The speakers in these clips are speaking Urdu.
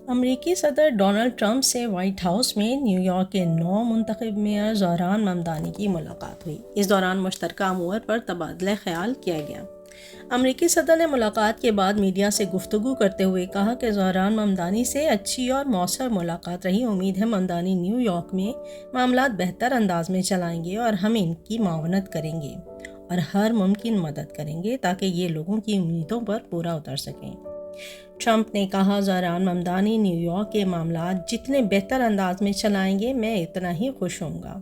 امریکی صدر ڈونلڈ ٹرمپ سے وائٹ ہاؤس میں نیو یارک کے نو منتخب میئر زہران ممدانی کی ملاقات ہوئی۔ اس دوران مشترکہ امور پر تبادلہ خیال کیا گیا۔ امریکی صدر نے ملاقات کے بعد میڈیا سے گفتگو کرتے ہوئے کہا کہ زہران ممدانی سے اچھی اور مؤثر ملاقات رہی۔ امید ہے ممدانی نیو یارک میں معاملات بہتر انداز میں چلائیں گے اور ہم ان کی معاونت کریں گے اور ہر ممکن مدد کریں گے تاکہ یہ لوگوں کی امیدوں پر پورا اتر سکیں۔ ٹرمپ نے کہا زہران ممدانی نیو یارک کے معاملات جتنے بہتر انداز میں چلائیں گے میں اتنا ہی خوش ہوں گا۔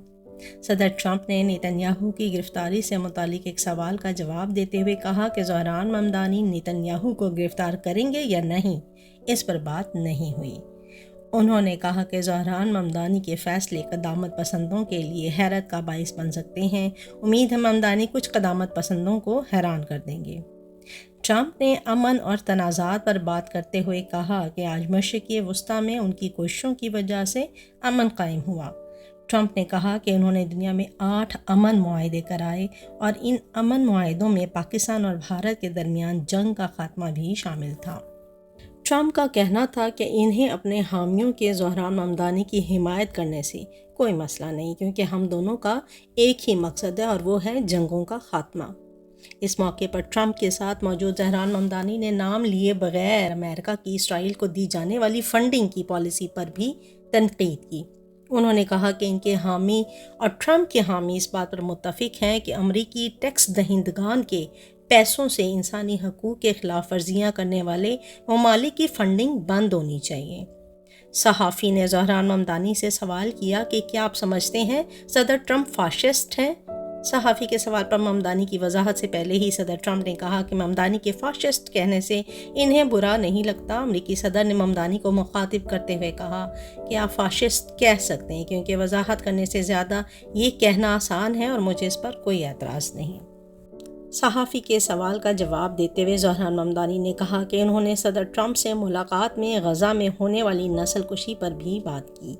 صدر ٹرمپ نے نیتن یاہو کی گرفتاری سے متعلق ایک سوال کا جواب دیتے ہوئے کہا کہ زہران ممدانی نیتن یاہو کو گرفتار کریں گے یا نہیں، اس پر بات نہیں ہوئی۔ انہوں نے کہا کہ زہران ممدانی کے فیصلے قدامت پسندوں کے لیے حیرت کا باعث بن سکتے ہیں۔ امید ہے ممدانی کچھ قدامت پسندوں کو حیران کر دیں گے۔ ٹرمپ نے امن اور تنازعات پر بات کرتے ہوئے کہا کہ آج مشرقی وسطی میں ان کی کوششوں کی وجہ سے امن قائم ہوا۔ ٹرمپ نے کہا کہ انہوں نے دنیا میں 8 امن معاہدے کرائے اور ان امن معاہدوں میں پاکستان اور بھارت کے درمیان جنگ کا خاتمہ بھی شامل تھا۔ ٹرمپ کا کہنا تھا کہ انہیں اپنے حامیوں کے زہران ممدانی کی حمایت کرنے سے کوئی مسئلہ نہیں، کیونکہ ہم دونوں کا ایک ہی مقصد ہے اور وہ ہے جنگوں کا خاتمہ۔ اس موقع پر ٹرمپ کے ساتھ موجود زہران ممدانی نے نام لیے بغیر امریکہ کی اسرائیل کو دی جانے والی فنڈنگ کی پالیسی پر بھی تنقید کی۔ انہوں نے کہا کہ ان کے حامی اور ٹرمپ کے حامی اس بات پر متفق ہیں کہ امریکی ٹیکس دہندگان کے پیسوں سے انسانی حقوق کے خلاف ورزیاں کرنے والے ممالک کی فنڈنگ بند ہونی چاہیے۔ صحافی نے زہران ممدانی سے سوال کیا کہ کیا آپ سمجھتے ہیں صدر ٹرمپ فاشسٹ ہیں؟ صحافی کے سوال پر ممدانی کی وضاحت سے پہلے ہی صدر ٹرمپ نے کہا کہ ممدانی کے فاشسٹ کہنے سے انہیں برا نہیں لگتا۔ امریکی صدر نے ممدانی کو مخاطب کرتے ہوئے کہا کہ آپ فاشسٹ کہہ سکتے ہیں، کیونکہ وضاحت کرنے سے زیادہ یہ کہنا آسان ہے اور مجھے اس پر کوئی اعتراض نہیں۔ صحافی کے سوال کا جواب دیتے ہوئے زہران ممدانی نے کہا کہ انہوں نے صدر ٹرمپ سے ملاقات میں غزہ میں ہونے والی نسل کشی پر بھی بات کی۔